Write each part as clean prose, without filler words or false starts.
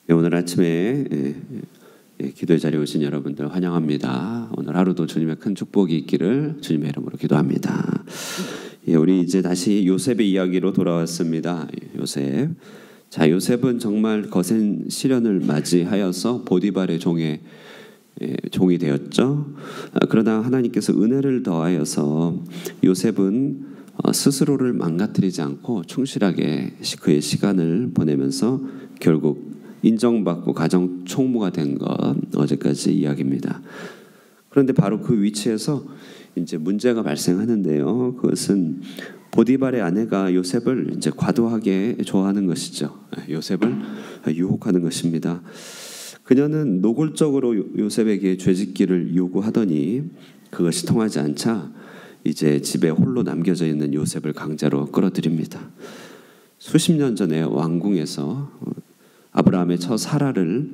오늘 아침에 기도의 자리에 오신 여러분들 환영합니다. 오늘 하루도 주님의 큰 축복이 있기를 주님의 이름으로 기도합니다. 우리 이제 다시 요셉의 이야기로 돌아왔습니다. 요셉. 자, 요셉은 정말 거센 시련을 맞이하여서 보디발의 종이 되었죠. 그러나 하나님께서 은혜를 더하여서 요셉은 스스로를 망가뜨리지 않고 충실하게 그의 시간을 보내면서 결국 인정받고 가정 총무가 된 것, 어제까지 이야기입니다. 그런데 바로 그 위치에서 이제 문제가 발생하는데요. 그것은 보디발의 아내가 요셉을 이제 과도하게 좋아하는 것이죠. 요셉을 유혹하는 것입니다. 그녀는 노골적으로 요셉에게 죄짓기를 요구하더니 그것이 통하지 않자 이제 집에 홀로 남겨져 있는 요셉을 강제로 끌어들입니다. 수십 년 전에 왕궁에서 아브라함의 처 사라를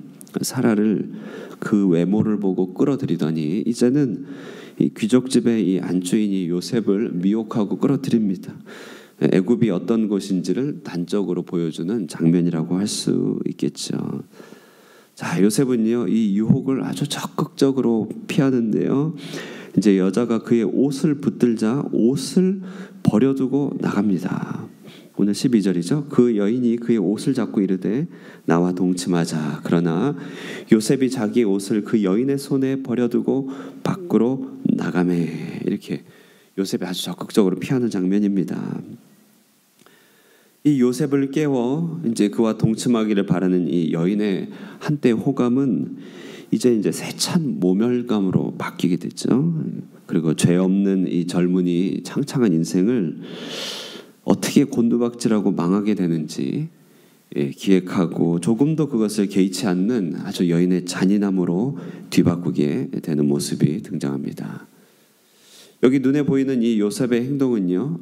그 외모를 보고 끌어들이더니 이제는 이 귀족집의 이 안주인이 요셉을 미혹하고 끌어들입니다. 애굽이 어떤 곳인지를 단적으로 보여주는 장면이라고 할 수 있겠죠. 자, 요셉은요 이 유혹을 아주 적극적으로 피하는데요. 이제 여자가 그의 옷을 붙들자 옷을 버려두고 나갑니다. 오늘 12절이죠. 그 여인이 그의 옷을 잡고 이르되 나와 동침하자. 그러나 요셉이 자기의 옷을 그 여인의 손에 버려두고 밖으로 나가매. 이렇게 요셉이 아주 적극적으로 피하는 장면입니다. 이 요셉을 깨워 이제 그와 동침하기를 바라는 이 여인의 한때 호감은 이제 세찬 모멸감으로 바뀌게 됐죠. 그리고 죄 없는 이 젊은이 창창한 인생을 어떻게 곤두박질하고 망하게 되는지 기획하고 조금도 그것을 개의치 않는 아주 여인의 잔인함으로 뒤바꾸게 되는 모습이 등장합니다. 여기 눈에 보이는 이 요셉의 행동은요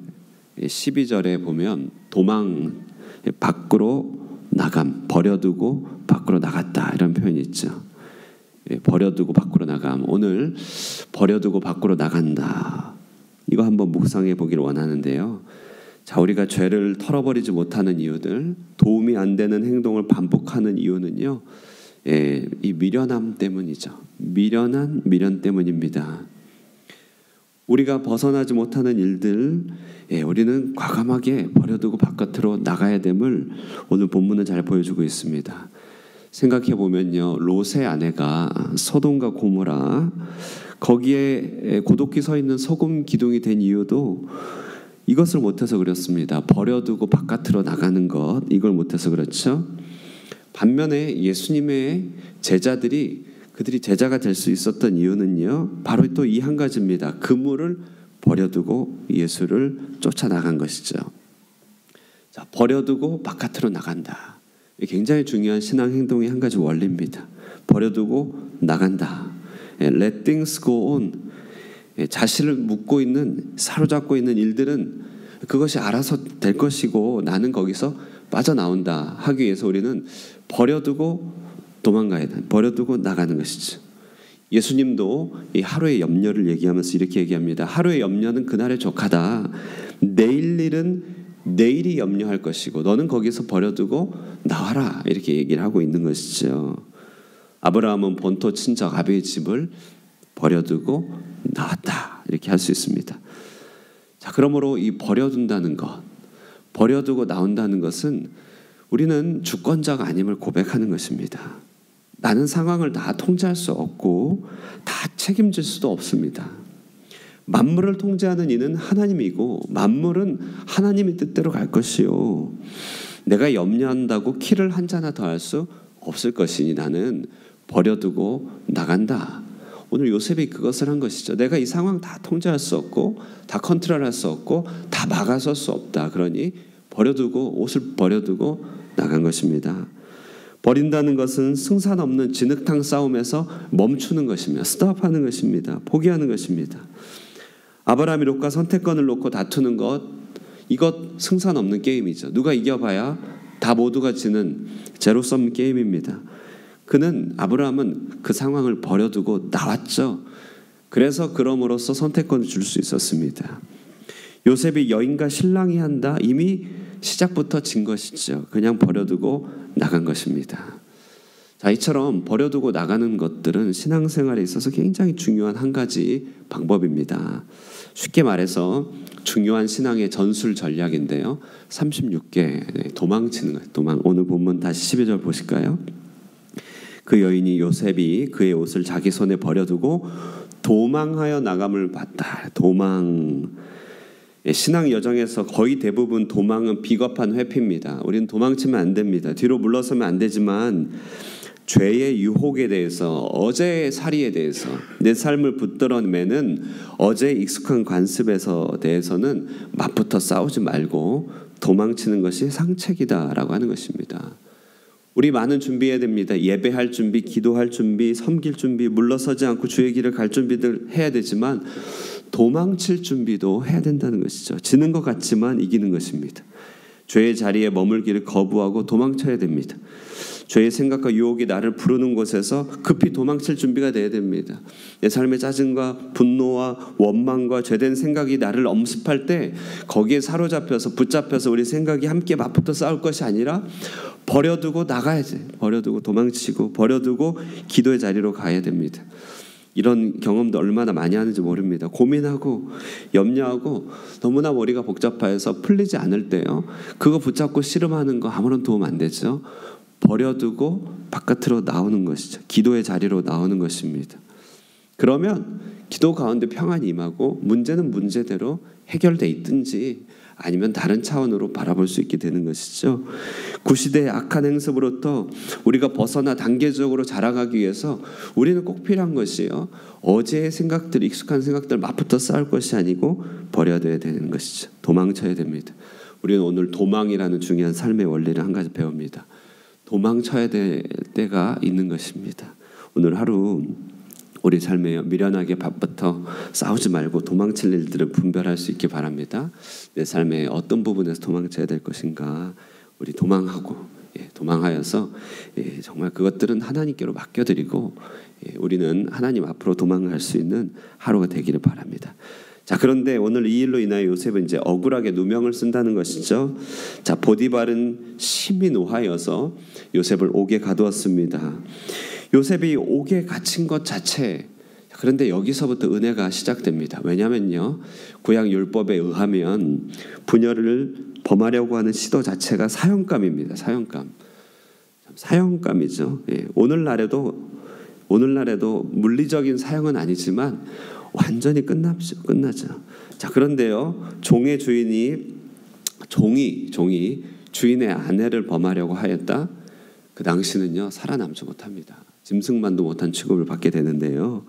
12절에 보면 도망, 밖으로 나감, 버려두고 밖으로 나갔다 이런 표현이 있죠. 버려두고 밖으로 나감. 오늘 버려두고 밖으로 나간다. 이거 한번 묵상해 보기를 원하는데요. 자, 우리가 죄를 털어버리지 못하는 이유들, 도움이 안 되는 행동을 반복하는 이유는요, 이 미련함 때문이죠. 미련 때문입니다. 우리가 벗어나지 못하는 일들, 우리는 과감하게 버려두고 바깥으로 나가야 됨을 오늘 본문은 잘 보여주고 있습니다. 생각해 보면요, 롯의 아내가 소돔과 고모라 거기에 고독히 서 있는 소금 기둥이 된 이유도 이것을 못해서 그렇습니다. 버려두고 바깥으로 나가는 것, 이걸 못해서 그렇죠. 반면에 예수님의 그들이 제자가 될 수 있었던 이유는요, 바로 또 이 한 가지입니다. 그물을 버려두고 예수를 쫓아나간 것이죠. 자, 버려두고 바깥으로 나간다. 굉장히 중요한 신앙 행동의 한 가지 원리입니다. 버려두고 나간다. Let things go on. 자신을 묶고 있는, 사로잡고 있는 일들은 그것이 알아서 될 것이고 나는 거기서 빠져나온다 하기 위해서 우리는 버려두고 도망가야 돼. 버려두고 나가는 것이죠. 예수님도 이 하루의 염려를 얘기하면서 이렇게 얘기합니다. 하루의 염려는 그날의 족하다. 내일 일은 내일이 염려할 것이고 너는 거기서 버려두고 나와라. 이렇게 얘기를 하고 있는 것이죠. 아브라함은 본토 친척 아비의 집을 버려두고 나왔다. 이렇게 할 수 있습니다. 자, 그러므로 이 버려둔다는 것, 버려두고 나온다는 것은 우리는 주권자가 아님을 고백하는 것입니다. 나는 상황을 다 통제할 수 없고 다 책임질 수도 없습니다. 만물을 통제하는 이는 하나님이고 만물은 하나님의 뜻대로 갈 것이요. 내가 염려한다고 키를 한 자나 더 할 수 없을 것이니 나는 버려두고 나간다. 오늘 요셉이 그것을 한 것이죠. 내가 이 상황 다 통제할 수 없고 다 컨트롤할 수 없고 다 막아설 수 없다. 그러니 옷을 버려두고 나간 것입니다. 버린다는 것은 승산 없는 진흙탕 싸움에서 멈추는 것입니다. 스톱하는 것입니다. 포기하는 것입니다. 아브라함이 롯과 선택권을 놓고 다투는 것, 이것 승산 없는 게임이죠. 누가 이겨봐야 다 모두가 지는 제로섬 게임입니다. 아브라함은 그 상황을 버려두고 나왔죠. 그래서 그럼으로써 선택권을 줄 수 있었습니다. 요셉이 여인과 신랑이 한다. 이미 시작부터 진 것이죠. 그냥 버려두고 나간 것입니다. 자, 이처럼 버려두고 나가는 것들은 신앙생활에 있어서 굉장히 중요한 한 가지 방법입니다. 쉽게 말해서 중요한 신앙의 전술 전략인데요. 36개 도망치는 거예요. 오늘 본문 다시 12절 보실까요? 그 여인이 요셉이 그의 옷을 자기 손에 버려두고 도망하여 나감을 봤다. 도망. 신앙 여정에서 거의 대부분 도망은 비겁한 회피입니다. 우리는 도망치면 안 됩니다. 뒤로 물러서면 안 되지만 죄의 유혹에 대해서, 어제의 살이에 대해서, 내 삶을 붙들어매는 어제의 익숙한 관습에서 대해서는 맞붙어 싸우지 말고 도망치는 것이 상책이다라고 하는 것입니다. 우리 많은 준비해야 됩니다. 예배할 준비, 기도할 준비, 섬길 준비, 물러서지 않고 주의 길을 갈 준비들 해야 되지만 도망칠 준비도 해야 된다는 것이죠. 지는 것 같지만 이기는 것입니다. 죄의 자리에 머물기를 거부하고 도망쳐야 됩니다. 죄의 생각과 유혹이 나를 부르는 곳에서 급히 도망칠 준비가 돼야 됩니다. 내 삶의 짜증과 분노와 원망과 죄된 생각이 나를 엄습할 때 거기에 사로잡혀서 붙잡혀서 우리 생각이 함께 맞붙어 싸울 것이 아니라 버려두고 나가야지. 버려두고 도망치고 버려두고 기도의 자리로 가야 됩니다. 이런 경험도 얼마나 많이 하는지 모릅니다. 고민하고 염려하고 너무나 머리가 복잡해서 풀리지 않을 때요, 그거 붙잡고 씨름하는 거 아무런 도움 안 되죠. 버려두고 바깥으로 나오는 것이죠. 기도의 자리로 나오는 것입니다. 그러면 기도 가운데 평안이 임하고 문제는 문제대로 해결돼 있든지 아니면 다른 차원으로 바라볼 수 있게 되는 것이죠. 구시대의 악한 행습으로부터 우리가 벗어나 단계적으로 자라가기 위해서 우리는 꼭 필요한 것이요, 어제의 생각들, 익숙한 생각들 맞붙어 싸울 것이 아니고 버려야 되는 것이죠. 도망쳐야 됩니다. 우리는 오늘 도망이라는 중요한 삶의 원리를 한 가지 배웁니다. 도망쳐야 될 때가 있는 것입니다. 오늘 하루 우리 삶에 미련하게 밥부터 싸우지 말고 도망칠 일들을 분별할 수 있게 바랍니다. 내 삶의 어떤 부분에서 도망쳐야 될 것인가, 우리 도망하여서 정말 그것들은 하나님께로 맡겨드리고 우리는 하나님 앞으로 도망갈 수 있는 하루가 되기를 바랍니다. 자, 그런데 오늘 이 일로 인하여 요셉은 이제 억울하게 누명을 쓴다는 것이죠. 자, 보디발은 심히 노하여서 요셉을 옥에 가두었습니다. 요셉이 옥에 갇힌 것 자체, 그런데 여기서부터 은혜가 시작됩니다. 왜냐면요, 구약 율법에 의하면 부녀를 범하려고 하는 시도 자체가 사형감입니다. 사형감이죠. 오늘날에도 물리적인 사형은 아니지만 완전히 끝나죠. 자, 그런데요, 종의 종이 주인의 아내를 범하려고 하였다. 그 당시는요, 살아남지 못합니다. 짐승만도 못한 취급을 받게 되는데요.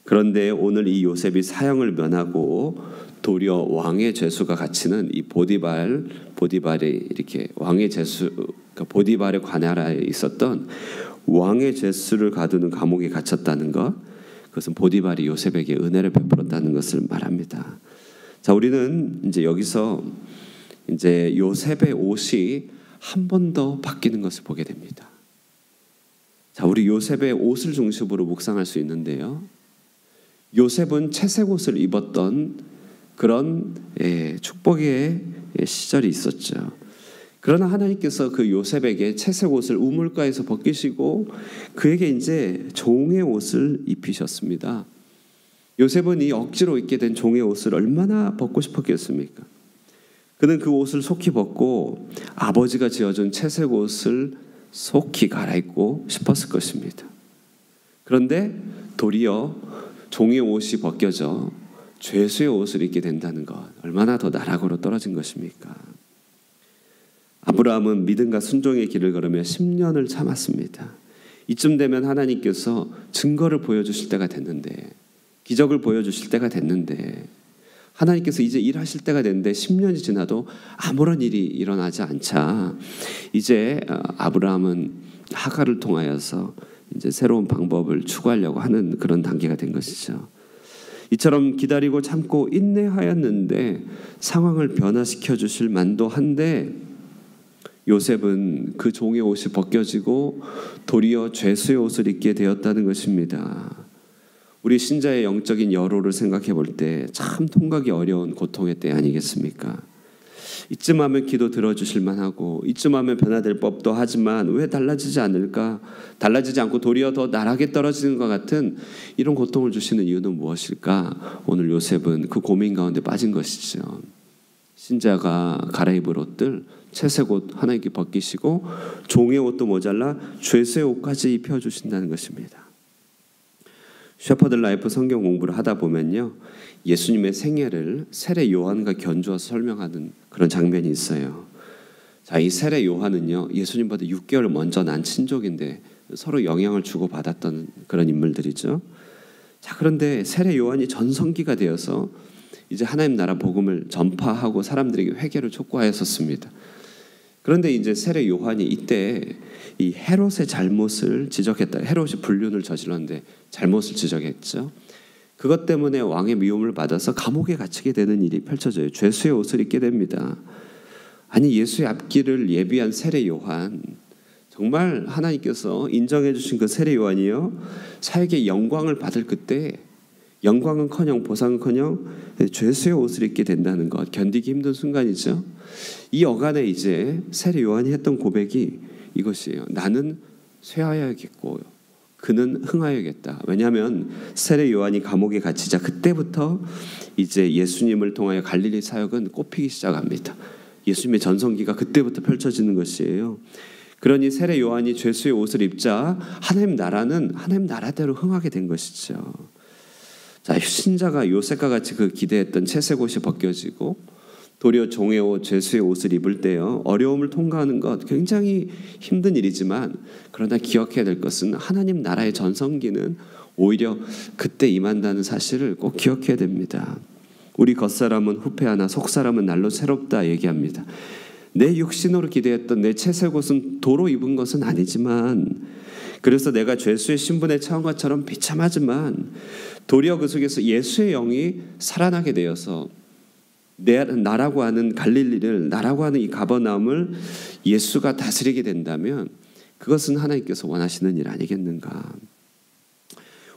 그런데 오늘 이 요셉이 사형을 면하고 도리어 왕의 죄수가 갇히는 이 보디발이 이렇게 왕의 죄수, 그러니까 보디발의 관할하에 있었던 왕의 죄수를 가두는 감옥에 갇혔다는 것, 그것은 보디발이 요셉에게 은혜를 베풀었다는 것을 말합니다. 자, 우리는 이제 여기서 이제 요셉의 옷이 한 번 더 바뀌는 것을 보게 됩니다. 자, 우리 요셉의 옷을 중심으로 묵상할 수 있는데요. 요셉은 채색 옷을 입었던 그런 축복의 시절이 있었죠. 그러나 하나님께서 그 요셉에게 채색 옷을 우물가에서 벗기시고 그에게 이제 종의 옷을 입히셨습니다. 요셉은 이 억지로 입게 된 종의 옷을 얼마나 벗고 싶었겠습니까? 그는 그 옷을 속히 벗고 아버지가 지어준 채색 옷을 속히 갈아입고 싶었을 것입니다. 그런데 도리어 종의 옷이 벗겨져 죄수의 옷을 입게 된다는 것, 얼마나 더 나락으로 떨어진 것입니까? 아브라함은 믿음과 순종의 길을 걸으며 10년을 참았습니다. 이쯤 되면 하나님께서 증거를 보여주실 때가 됐는데, 기적을 보여주실 때가 됐는데, 하나님께서 이제 일하실 때가 됐는데 10년이 지나도 아무런 일이 일어나지 않자 이제 아브라함은 하갈을 통하여서 이제 새로운 방법을 추구하려고 하는 그런 단계가 된 것이죠. 이처럼 기다리고 참고 인내하였는데 상황을 변화시켜 주실 만도 한데 요셉은 그 종의 옷이 벗겨지고 도리어 죄수의 옷을 입게 되었다는 것입니다. 우리 신자의 영적인 여로를 생각해 볼 때 참 통과하기 어려운 고통의 때 아니겠습니까? 이쯤 하면 기도 들어주실 만하고 이쯤 하면 변화될 법도 하지만 왜 달라지지 않을까? 달라지지 않고 도리어 더 나락에 떨어지는 것 같은 이런 고통을 주시는 이유는 무엇일까? 오늘 요셉은 그 고민 가운데 빠진 것이죠. 신자가 갈아입을 옷들 채색 옷 하나님께 벗기시고 종의 옷도 모자라 죄수의 옷까지 입혀주신다는 것입니다. 셰퍼드 라이프 성경 공부를 하다 보면요, 예수님의 생애를 세례 요한과 견주어서 설명하는 그런 장면이 있어요. 자, 이 세례 요한은요, 예수님보다 6개월 먼저 난 친족인데 서로 영향을 주고 받았던 그런 인물들이죠. 자, 그런데 세례 요한이 전성기가 되어서 이제 하나님 나라 복음을 전파하고 사람들에게 회개를 촉구하였었습니다. 그런데 이제 세례 요한이 이때 이 헤롯의 잘못을 지적했다. 헤롯이 불륜을 저질렀는데 잘못을 지적했죠. 그것 때문에 왕의 미움을 받아서 감옥에 갇히게 되는 일이 펼쳐져요. 죄수의 옷을 입게 됩니다. 아니, 예수의 앞길을 예비한 세례 요한, 정말 하나님께서 인정해 주신 그 세례 요한이요, 사역의 영광을 받을 그때 영광은커녕 보상은커녕 죄수의 옷을 입게 된다는 것, 견디기 힘든 순간이죠. 이 어간에 이제 세례 요한이 했던 고백이 이것이에요. 나는 쇠하여야겠고 그는 흥하여야겠다. 왜냐하면 세례 요한이 감옥에 갇히자 그때부터 이제 예수님을 통하여 갈릴리 사역은 꽃피기 시작합니다. 예수님의 전성기가 그때부터 펼쳐지는 것이에요. 그러니 세례 요한이 죄수의 옷을 입자 하나님 나라는 하나님 나라대로 흥하게 된 것이죠. 자, 신자가 요셉과 같이 그 기대했던 채색 옷이 벗겨지고 도리어 종의 옷, 죄수의 옷을 입을 때요, 어려움을 통과하는 것 굉장히 힘든 일이지만 그러나 기억해야 될 것은 하나님 나라의 전성기는 오히려 그때 임한다는 사실을 꼭 기억해야 됩니다. 우리 겉사람은 후패하나 속사람은 날로 새롭다 얘기합니다. 내 육신으로 기대했던 내 채색 옷은 도로 입은 것은 아니지만, 그래서 내가 죄수의 신분에 처한 것처럼 비참하지만 도리어 그 속에서 예수의 영이 살아나게 되어서 나라고 하는 갈릴리를, 나라고 하는 이 가버나움을 예수가 다스리게 된다면 그것은 하나님께서 원하시는 일 아니겠는가.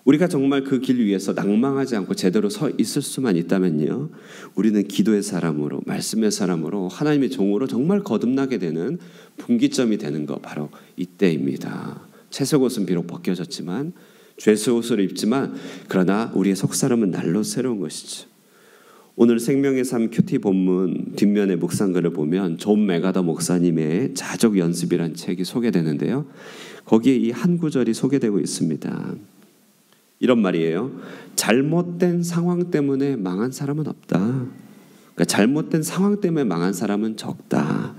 우리가 정말 그 길 위에서 낭망하지 않고 제대로 서 있을 수만 있다면요, 우리는 기도의 사람으로, 말씀의 사람으로, 하나님의 종으로 정말 거듭나게 되는 분기점이 되는 것, 바로 이때입니다. 채색 옷은 비록 벗겨졌지만, 죄수 옷을 입지만, 그러나 우리의 속사람은 날로 새로운 것이죠. 오늘 생명의 삶 큐티 본문 뒷면의 묵상글을 보면 존 메가더 목사님의 자족 연습이란 책이 소개되는데요, 거기에 이 한 구절이 소개되고 있습니다. 이런 말이에요. 잘못된 상황 때문에 망한 사람은 없다. 그러니까 잘못된 상황 때문에 망한 사람은 적다.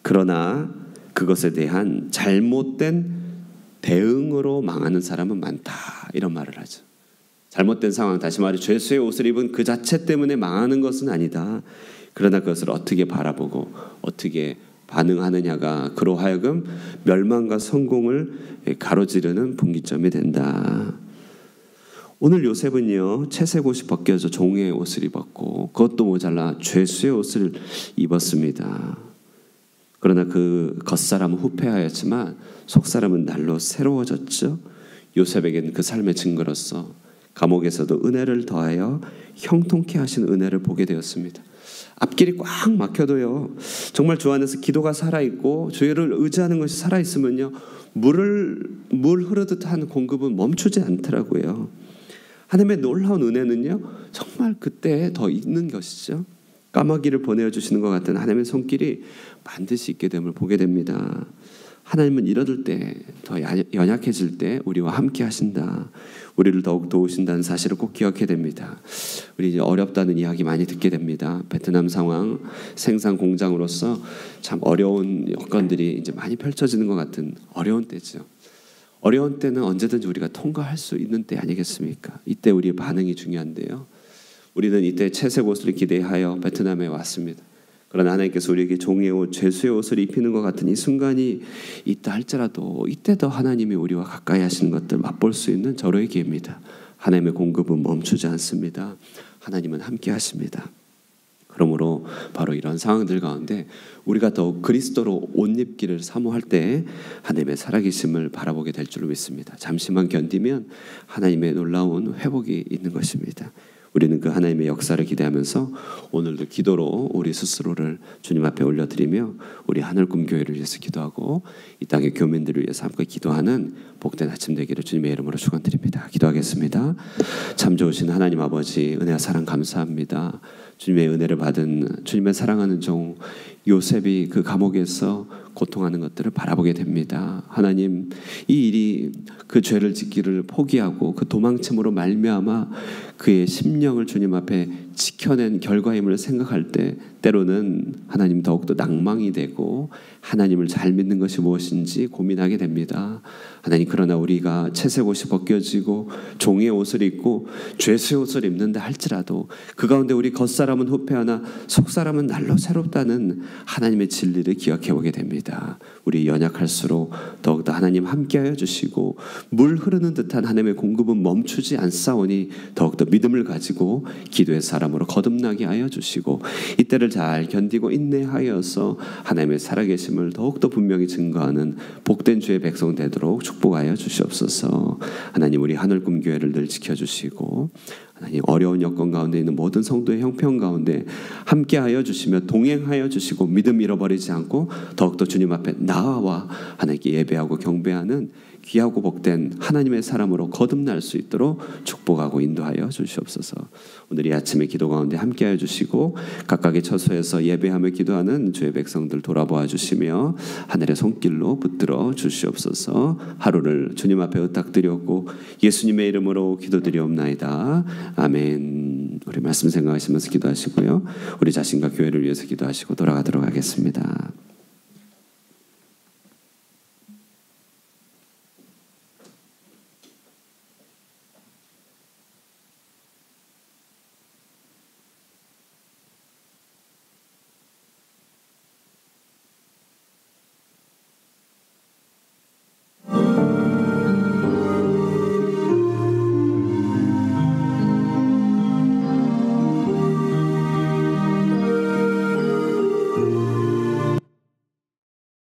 그러나 그것에 대한 잘못된 대응으로 망하는 사람은 많다. 이런 말을 하죠. 잘못된 상황, 다시 말해 죄수의 옷을 입은 그 자체 때문에 망하는 것은 아니다. 그러나 그것을 어떻게 바라보고 어떻게 반응하느냐가 그로 하여금 멸망과 성공을 가로지르는 분기점이 된다. 오늘 요셉은요, 채색 옷이 벗겨져 종의 옷을 입었고 그것도 모자라 죄수의 옷을 입었습니다. 그러나 그 겉사람은 후패하였지만 속사람은 날로 새로워졌죠. 요셉에게는 그 삶의 증거로서 감옥에서도 은혜를 더하여 형통케 하신 은혜를 보게 되었습니다. 앞길이 꽉 막혀도요, 정말 주 안에서 기도가 살아있고 주를 의지하는 것이 살아있으면요, 물 흐르듯 한 공급은 멈추지 않더라고요. 하나님의 놀라운 은혜는요, 정말 그때 더 있는 것이죠. 까마귀를 보내주시는 것 같은 하나님의 손길이 반드시 있게 됨을 보게 됩니다. 하나님은 이러들 때, 더 연약해질 때 우리와 함께 하신다. 우리를 더욱 도우신다는 사실을 꼭 기억해야 됩니다. 우리 이제 어렵다는 이야기 많이 듣게 됩니다. 베트남 상황, 생산 공장으로서 참 어려운 여건들이 이제 많이 펼쳐지는 것 같은 어려운 때죠. 어려운 때는 언제든지 우리가 통과할 수 있는 때 아니겠습니까? 이때 우리의 반응이 중요한데요. 우리는 이때 채색 옷을 기대하여 베트남에 왔습니다. 그러나 하나님께서 우리에게 종의 옷, 죄수의 옷을 입히는 것 같은 이 순간이 있다 할지라도 이때 더 하나님이 우리와 가까이 하시는 것들 맛볼 수 있는 절호의 기회입니다. 하나님의 공급은 멈추지 않습니다. 하나님은 함께 하십니다. 그러므로 바로 이런 상황들 가운데 우리가 더욱 그리스도로 옷 입기를 사모할 때 하나님의 살아계심을 바라보게 될 줄로 믿습니다. 잠시만 견디면 하나님의 놀라운 회복이 있는 것입니다. 우리는 그 하나님의 역사를 기대하면서 오늘도 기도로 우리 스스로를 주님 앞에 올려드리며 우리 하늘꿈교회를 위해서 기도하고 이 땅의 교민들을 위해서 함께 기도하는 복된 아침 되기를 주님의 이름으로 축원드립니다. 기도하겠습니다. 참 좋으신 하나님 아버지, 은혜와 사랑 감사합니다. 주님의 은혜를 받은 주님의 사랑하는 종 요셉이 그 감옥에서 고통하는 것들을 바라보게 됩니다. 하나님, 이 일이 그 죄를 짓기를 포기하고 그 도망침으로 말미암아 그의 심령을 주님 앞에 지켜낸 결과임을 생각할 때 때로는 하나님 더욱더 낭망이 되고 하나님을 잘 믿는 것이 무엇인지 고민하게 됩니다. 하나님, 그러나 우리가 채색 옷이 벗겨지고 종의 옷을 입고 죄수의 옷을 입는다 할지라도 그 가운데 우리 겉사람은 후패하나 속사람은 날로 새롭다는 하나님의 진리를 기억해 보게 됩니다. 우리 연약할수록 더욱더 하나님 함께하여 주시고 물 흐르는 듯한 하나님의 공급은 멈추지 않사오니 더욱더 믿음을 가지고 기도의 사람으로 거듭나게 하여 주시고 이때를 잘 견디고 인내하여서 하나님의 살아계심을 더욱더 분명히 증거하는 복된 주의 백성 되도록 축복하여 주시옵소서. 하나님, 우리 하늘꿈교회를 늘 지켜주시고 하나님, 어려운 여건 가운데 있는 모든 성도의 형편 가운데 함께하여 주시며 동행하여 주시고 믿음 잃어버리지 않고 더욱더 주님 앞에 나아와 하나님께 예배하고 경배하는 귀하고 복된 하나님의 사람으로 거듭날 수 있도록 축복하고 인도하여 주시옵소서. 오늘 이 아침에 기도 가운데 함께하여 주시고 각각의 처소에서 예배하며 기도하는 주의 백성들 돌아보아 주시며 하늘의 손길로 붙들어 주시옵소서. 하루를 주님 앞에 의탁드렸고 예수님의 이름으로 기도드리옵나이다. 아멘. 우리 말씀 생각하시면서 기도하시고요. 우리 자신과 교회를 위해서 기도하시고 돌아가도록 하겠습니다.